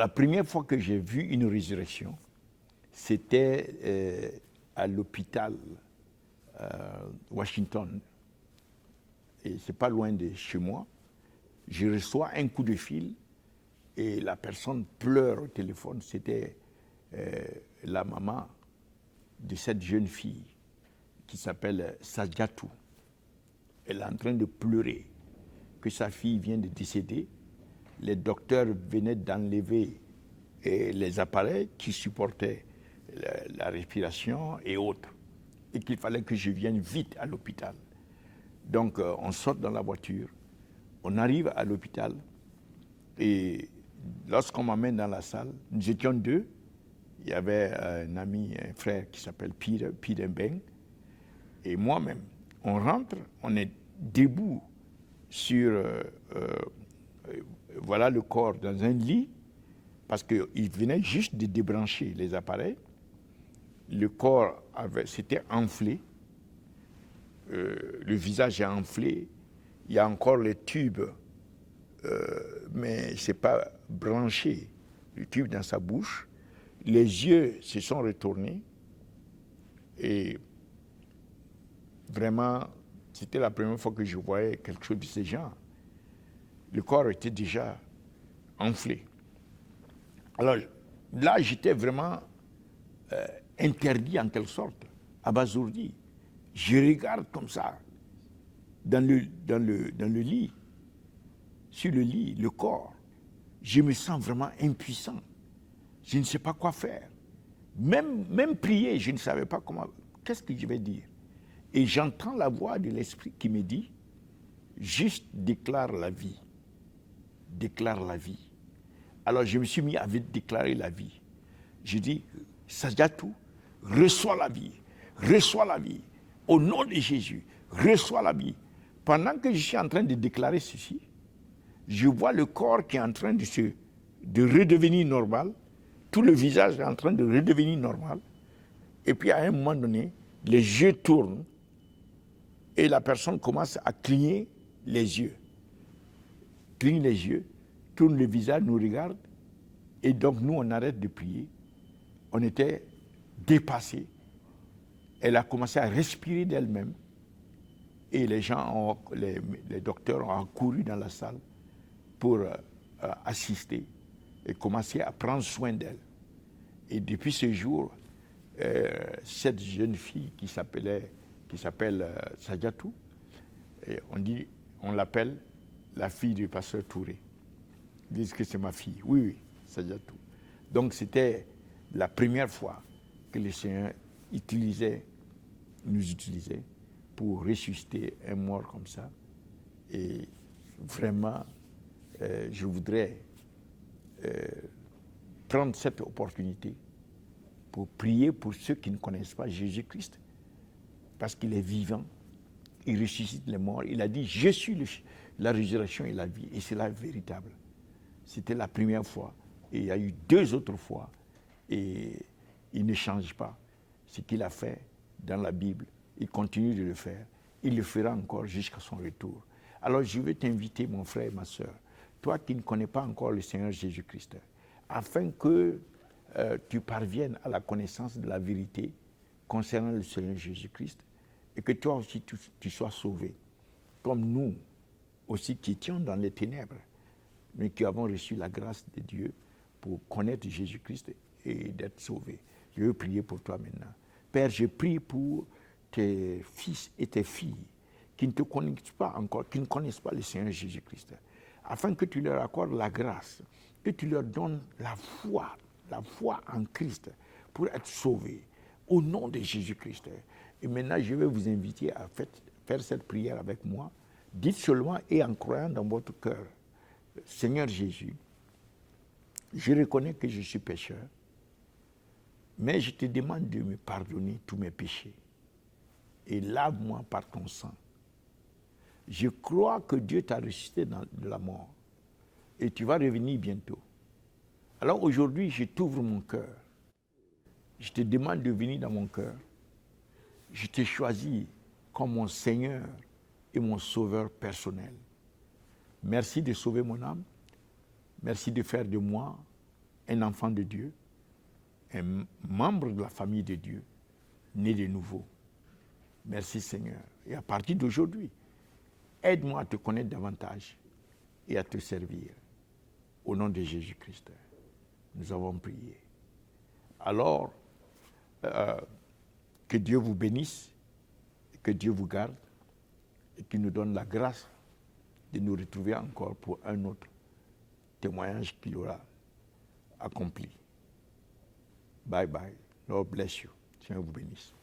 la première fois que j'ai vu une résurrection, c'était à l'hôpital Washington. Et c'est pas loin de chez moi. Je reçois un coup de fil et la personne pleure au téléphone. C'était la maman de cette jeune fille qui s'appelle Sadiatou. Elle est en train de pleurer que sa fille vient de décéder. Les docteurs venaient d'enlever les appareils qui supportaient la respiration et autres. Et qu'il fallait que je vienne vite à l'hôpital. Donc, on sort dans la voiture, on arrive à l'hôpital, et lorsqu'on m'amène dans la salle, nous étions deux. Il y avait un ami, un frère qui s'appelle Peter Mbeng, et moi-même. On rentre, on est debout sur, voilà le corps dans un lit, parce qu'il venait juste de débrancher les appareils. Le corps s'était enflé. Le visage est enflé, il y a encore les tubes, mais ce n'est pas branché, le tube dans sa bouche. Les yeux se sont retournés et vraiment, c'était la première fois que je voyais quelque chose de ce genre. Le corps était déjà enflé. Alors là, j'étais vraiment interdit en quelque sorte, abasourdi. Je regarde comme ça, dans le lit, sur le lit, le corps. Je me sens vraiment impuissant. Je ne sais pas quoi faire. Même prier, je ne savais pas comment. Qu'est-ce que je vais dire? Et j'entends la voix de l'Esprit qui me dit, juste déclare la vie. Déclare la vie. Alors je me suis mis à déclarer la vie. Je dis, Sadiatou, reçois la vie. Reçois la vie. Au nom de Jésus, reçois la vie. Pendant que je suis en train de déclarer ceci, je vois le corps qui est en train de redevenir normal. Tout le visage est en train de redevenir normal. Et puis à un moment donné, les yeux tournent et la personne commence à cligner les yeux. Cligne les yeux, tourne le visage, nous regarde. Et donc nous, on arrête de prier. On était dépassés. Elle a commencé à respirer d'elle-même. Et les docteurs ont accouru dans la salle pour assister et commencer à prendre soin d'elle. Et depuis ce jour, cette jeune fille qui s'appelle Sadiatou, on l'appelle la fille du pasteur Touré. Ils disent que c'est ma fille. Oui, Sadiatou. Donc c'était la première fois que le Seigneur nous utilisait pour ressusciter un mort comme ça. Et vraiment, je voudrais prendre cette opportunité pour prier pour ceux qui ne connaissent pas Jésus-Christ, parce qu'il est vivant, il ressuscite les morts. Il a dit, je suis la résurrection et la vie, et c'est la véritable. C'était la première fois, et il y a eu 2 autres fois, et il ne change pas. Ce qu'il a fait dans la Bible, il continue de le faire. Il le fera encore jusqu'à son retour. Alors je veux t'inviter, mon frère et ma soeur, toi qui ne connais pas encore le Seigneur Jésus-Christ, afin que tu parviennes à la connaissance de la vérité concernant le Seigneur Jésus-Christ, et que toi aussi tu sois sauvé, comme nous aussi qui étions dans les ténèbres, mais qui avons reçu la grâce de Dieu pour connaître Jésus-Christ et d'être sauvés. Je veux prier pour toi maintenant. Père, je prie pour tes fils et tes filles qui ne te connaissent pas encore, qui ne connaissent pas le Seigneur Jésus-Christ, afin que tu leur accordes la grâce, que tu leur donnes la foi en Christ pour être sauvés, au nom de Jésus-Christ. Et maintenant, je vais vous inviter à faire cette prière avec moi. Dites seulement et en croyant dans votre cœur, Seigneur Jésus, je reconnais que je suis pécheur, mais je te demande de me pardonner tous mes péchés et lave-moi par ton sang. Je crois que Dieu t'a ressuscité de la mort et tu vas revenir bientôt. Alors aujourd'hui, je t'ouvre mon cœur. Je te demande de venir dans mon cœur. Je t'ai choisi comme mon Seigneur et mon Sauveur personnel. Merci de sauver mon âme. Merci de faire de moi un enfant de Dieu, un membre de la famille de Dieu, né de nouveau. Merci Seigneur. Et à partir d'aujourd'hui, aide-moi à te connaître davantage et à te servir. Au nom de Jésus-Christ, nous avons prié. Alors, que Dieu vous bénisse, que Dieu vous garde et qu'il nous donne la grâce de nous retrouver encore pour un autre témoignage qu'il aura accompli. Bye bye. Lord bless you. Seigneur vous bénisse.